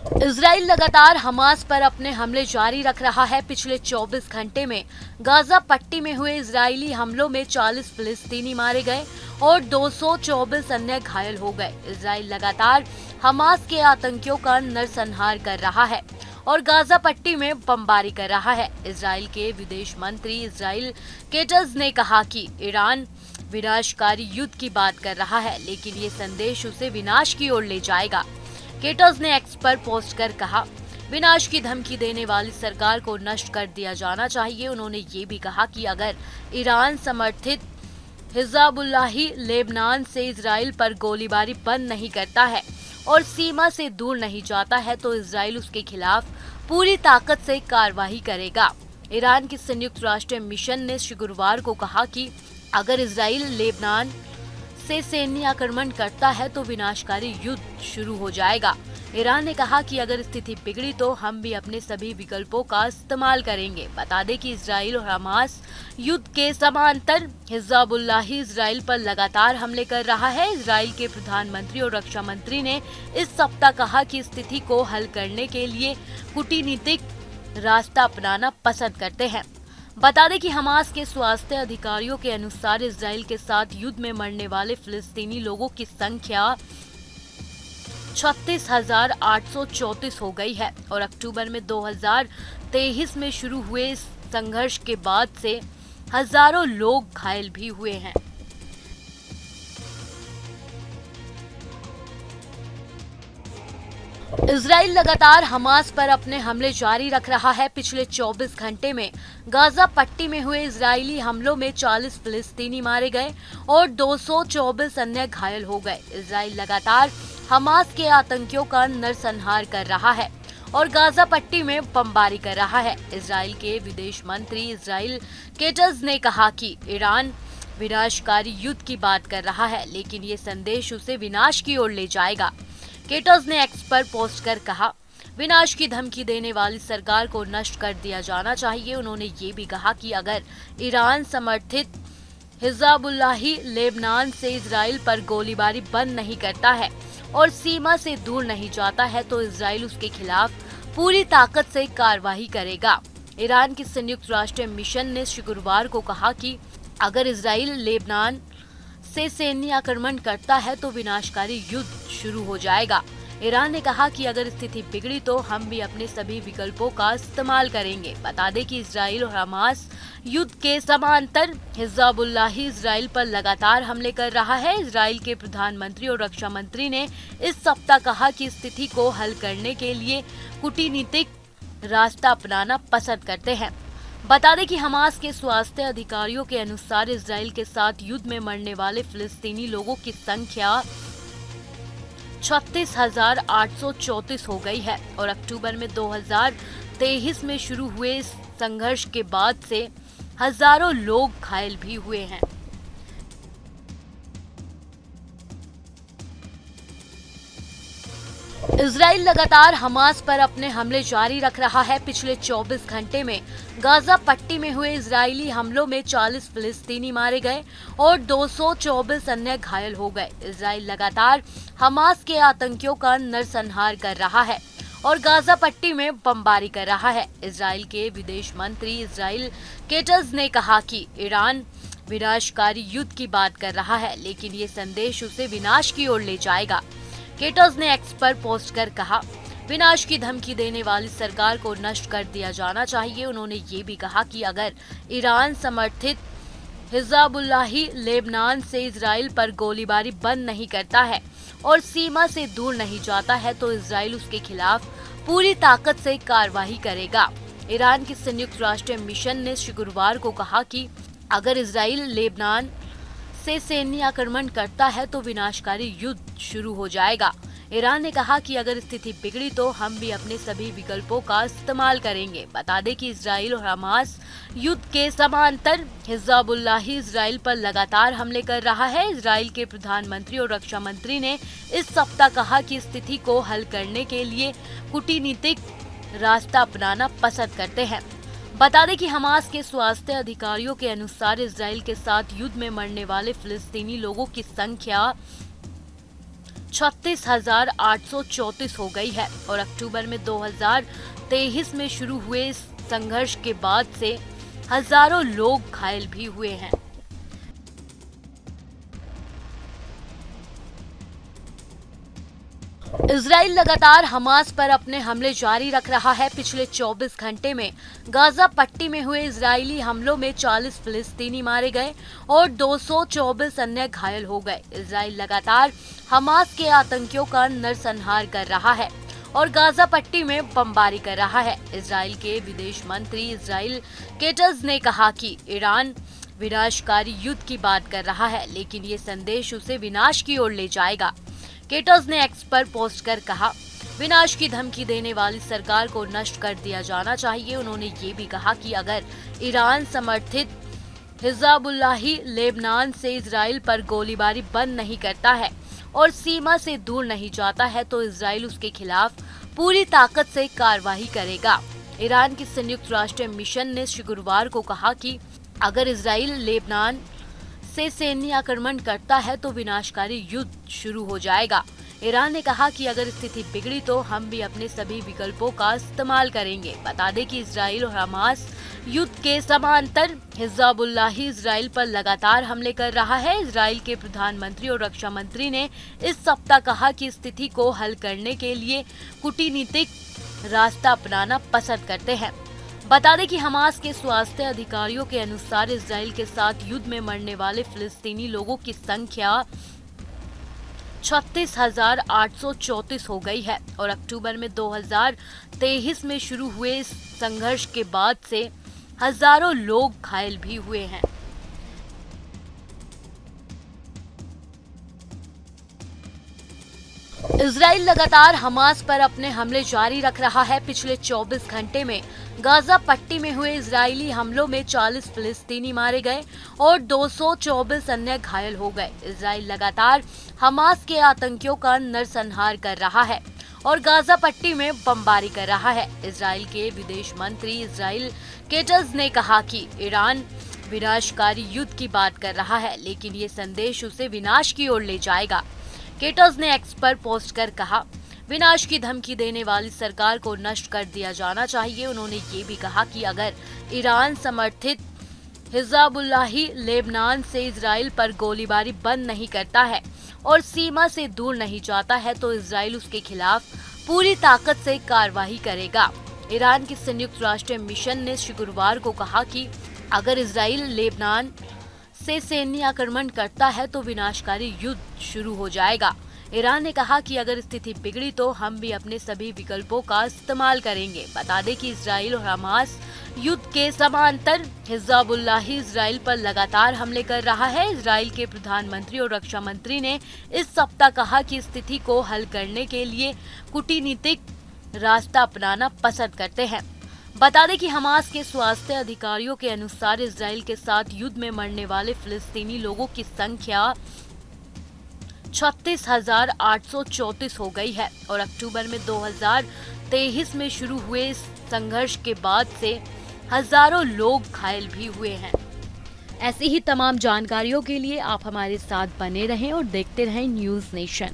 Israel लगातार Hamas पर अपने हमले जारी रख रहा है। पिछले 24 घंटे में गाजा पट्टी में हुए इजरायली हमलों में 40 फिलिस्तीनी मारे गए और 224 अन्य घायल हो गए। इजराइल लगातार हमास के आतंकियों का नरसंहार कर रहा है और गाजा पट्टी में बमबारी कर रहा है। इजराइल के विदेश मंत्री इजराइल केटज ने कहा कि ईरान विनाशकारी युद्ध की बात कर रहा है, लेकिन ये संदेश उसे विनाश की ओर ले जाएगा। केटर्स ने एक्स पर पोस्ट कर कहा, विनाश की धमकी देने वाली सरकार को नष्ट कर दिया जाना चाहिए। उन्होंने ये भी कहा कि अगर ईरान समर्थित हिज़्बुल्लाह लेबनान से इजराइल पर गोलीबारी बंद नहीं करता है और सीमा से दूर नहीं जाता है तो इजराइल उसके खिलाफ पूरी ताकत से कार्रवाई करेगा। ईरान के संयुक्त राष्ट्र मिशन ने शुक्रवार को कहा कि अगर इजराइल लेबनान से सैन्य आक्रमण करता है तो विनाशकारी युद्ध शुरू हो जाएगा। ईरान ने कहा कि अगर स्थिति बिगड़ी तो हम भी अपने सभी विकल्पों का इस्तेमाल करेंगे। बता दें कि इजराइल और हमास युद्ध के समांतर हिज़्बुल्लाह इजराइल पर लगातार हमले कर रहा है। इजराइल के प्रधानमंत्री और रक्षा मंत्री ने इस सप्ताह कहा कि स्थिति को हल करने के लिए कूटनीतिक रास्ता अपनाना पसंद करते हैं। बता दें कि हमास के स्वास्थ्य अधिकारियों के अनुसार इजराइल के साथ युद्ध में मरने वाले फिलिस्तीनी लोगों की संख्या 36,834 हो गई है और अक्टूबर में 2023 में शुरू हुए इस संघर्ष के बाद से हजारों लोग घायल भी हुए हैं। इजराइल लगातार हमास पर अपने हमले जारी रख रहा है। पिछले 24 घंटे में गाजा पट्टी में हुए इजरायली हमलों में 40 फिलिस्तीनी मारे गए और 224 अन्य घायल हो गए। इजराइल लगातार हमास के आतंकियों का नरसंहार कर रहा है और गाजा पट्टी में बमबारी कर रहा है। इजराइल के विदेश मंत्री इजराइल केटज ने कहा कि ईरान विनाशकारी युद्ध की बात कर रहा है, लेकिन ये संदेश उसे विनाश की ओर ले जाएगा। केटर्स ने एक्स पर पोस्ट कर कहा, विनाश की धमकी देने वाली सरकार को नष्ट कर दिया जाना चाहिए। उन्होंने ये भी कहा कि अगर ईरान समर्थित हिज़्बुल्लाह लेबनान से इजराइल पर गोलीबारी बंद नहीं करता है और सीमा से दूर नहीं जाता है तो इजराइल उसके खिलाफ पूरी ताकत से कार्रवाई करेगा। ईरान के संयुक्त राष्ट्र मिशन ने शुक्रवार को कहा कि अगर इजराइल लेबनान से सैन्य आक्रमण करता है तो विनाशकारी युद्ध शुरू हो जाएगा। ईरान ने कहा कि अगर स्थिति बिगड़ी तो हम भी अपने सभी विकल्पों का इस्तेमाल करेंगे। बता दें कि इजराइल और हमास युद्ध के समांतर हिज़्बुल्लाह इजराइल पर लगातार हमले कर रहा है। इजराइल के प्रधानमंत्री और रक्षा मंत्री ने इस सप्ताह कहा कि स्थिति को हल करने के लिए कूटनीतिक रास्ता अपनाना पसंद करते हैं। बता दें कि हमास के स्वास्थ्य अधिकारियों के अनुसार इजराइल के साथ युद्ध में मरने वाले फिलिस्तीनी लोगों की संख्या 36,834 हो गई है और अक्टूबर में 2023 में शुरू हुए इस संघर्ष के बाद से हजारों लोग घायल भी हुए हैं। इजराइल लगातार हमास पर अपने हमले जारी रख रहा है। पिछले 24 घंटे में गाजा पट्टी में हुए इजरायली हमलों में 40 फिलिस्तीनी मारे गए और 224 अन्य घायल हो गए। इजराइल लगातार हमास के आतंकियों का नरसंहार कर रहा है और गाजा पट्टी में बमबारी कर रहा है। इजराइल के विदेश मंत्री इजराइल केटज ने कहा कि ईरान विनाशकारी युद्ध की बात कर रहा है, लेकिन ये संदेश उसे विनाश की ओर ले जाएगा। केटर्स ने एक्स पर पोस्ट कर कहा, विनाश की धमकी देने वाली सरकार को नष्ट कर दिया जाना चाहिए। उन्होंने ये भी कहा कि अगर ईरान समर्थित हिज़्बुल्लाह लेबनान से इजराइल पर गोलीबारी बंद नहीं करता है और सीमा से दूर नहीं जाता है तो इजराइल उसके खिलाफ पूरी ताकत से कार्रवाई करेगा। ईरान के संयुक्त राष्ट्र मिशन ने शुक्रवार को कहा कि अगर इजराइल लेबनान से सैन्य आक्रमण करता है तो विनाशकारी युद्ध शुरू हो जाएगा। ईरान ने कहा कि अगर स्थिति बिगड़ी तो हम भी अपने सभी विकल्पों का इस्तेमाल करेंगे। बता दें कि इजराइल और हमास युद्ध के समांतर हिज़्बुल्लाह इजराइल पर लगातार हमले कर रहा है। इजराइल के प्रधानमंत्री और रक्षा मंत्री ने इस सप्ताह कहा कि स्थिति को हल करने के लिए कूटनीतिक रास्ता अपनाना पसंद करते हैं। बता दें कि हमास के स्वास्थ्य अधिकारियों के अनुसार इजराइल के साथ युद्ध में मरने वाले फिलिस्तीनी लोगों की संख्या 36,834 हो गई है और अक्टूबर में 2023 में शुरू हुए इस संघर्ष के बाद से हजारों लोग घायल भी हुए हैं। इजराइल लगातार हमास पर अपने हमले जारी रख रहा है। पिछले 24 घंटे में गाजा पट्टी में हुए इजरायली हमलों में 40 फिलिस्तीनी मारे गए और 224 अन्य घायल हो गए। इजराइल लगातार हमास के आतंकियों का नरसंहार कर रहा है और गाजा पट्टी में बमबारी कर रहा है। इजराइल के विदेश मंत्री इजराइल केटज ने कहा कि ईरान विनाशकारी युद्ध की बात कर रहा है, लेकिन ये संदेश उसे विनाश की ओर ले जाएगा। केटर्स ने एक्स पर पोस्ट कर कहा, विनाश की धमकी देने वाली सरकार को नष्ट कर दिया जाना चाहिए। उन्होंने ये भी कहा कि अगर ईरान समर्थित हिज़्बुल्लाह लेबनान से इजराइल पर गोलीबारी बंद नहीं करता है और सीमा से दूर नहीं जाता है तो इजराइल उसके खिलाफ पूरी ताकत से कार्रवाई करेगा। ईरान की संयुक्त राष्ट्र मिशन ने शुक्रवार को कहा कि अगर इजराइल लेबनान से सैन्य आक्रमण करता है तो विनाशकारी युद्ध शुरू हो जाएगा। ईरान ने कहा कि अगर स्थिति बिगड़ी तो हम भी अपने सभी विकल्पों का इस्तेमाल करेंगे। बता दें कि इजराइल और हमास युद्ध के समांतर हिज़्बुल्लाह इजराइल पर लगातार हमले कर रहा है। इजराइल के प्रधानमंत्री और रक्षा मंत्री ने इस सप्ताह कहा कि स्थिति को हल करने के लिए कूटनीतिक रास्ता अपनाना पसंद करते हैं। बता दें कि हमास के स्वास्थ्य अधिकारियों के अनुसार इजराइल के साथ युद्ध में मरने वाले फिलिस्तीनी लोगों की संख्या 36,834 हो गई है और अक्टूबर में 2023 में शुरू हुए इस संघर्ष के बाद से हजारों लोग घायल भी हुए हैं। इजराइल लगातार हमास पर अपने हमले जारी रख रहा है। पिछले 24 घंटे में गाजा पट्टी में हुए इजरायली हमलों में 40 फिलिस्तीनी मारे गए और 224 अन्य घायल हो गए। इजराइल लगातार हमास के आतंकियों का नरसंहार कर रहा है और गाजा पट्टी में बमबारी कर रहा है। इजराइल के विदेश मंत्री इजराइल केटज ने कहा कि ईरान विनाशकारी युद्ध की बात कर रहा है, लेकिन ये संदेश उसे विनाश की ओर ले जाएगा। केटर्स ने एक्स पर पोस्ट कर कहा, विनाश की धमकी देने वाली सरकार को नष्ट कर दिया जाना चाहिए। उन्होंने ये भी कहा कि अगर ईरान समर्थित हिज़्बुल्लाह लेबनान से इजराइल पर गोलीबारी बंद नहीं करता है और सीमा से दूर नहीं जाता है तो इजराइल उसके खिलाफ पूरी ताकत से कार्रवाई करेगा। ईरान की संयुक्त राष्ट्र मिशन ने शुक्रवार को कहा कि अगर इजराइल लेबनान से सैन्य आक्रमण करता है तो विनाशकारी युद्ध शुरू हो जाएगा। ईरान ने कहा कि अगर स्थिति बिगड़ी तो हम भी अपने सभी विकल्पों का इस्तेमाल करेंगे। बता दें कि इजराइल और हमास युद्ध के समांतर हिज़्बुल्लाह इजराइल पर लगातार हमले कर रहा है। इजराइल के प्रधानमंत्री और रक्षा मंत्री ने इस सप्ताह कहा कि स्थिति को हल करने के लिए कूटनीतिक रास्ता अपनाना पसंद करते हैं। बता दें कि हमास के स्वास्थ्य अधिकारियों के अनुसार इजराइल के साथ युद्ध में मरने वाले फिलिस्तीनी लोगों की संख्या 36,834 हो गई है और अक्टूबर में 2023 में शुरू हुए इस संघर्ष के बाद से हजारों लोग घायल भी हुए हैं। ऐसी ही तमाम जानकारियों के लिए आप हमारे साथ बने रहें और देखते रहें न्यूज़ नेशन।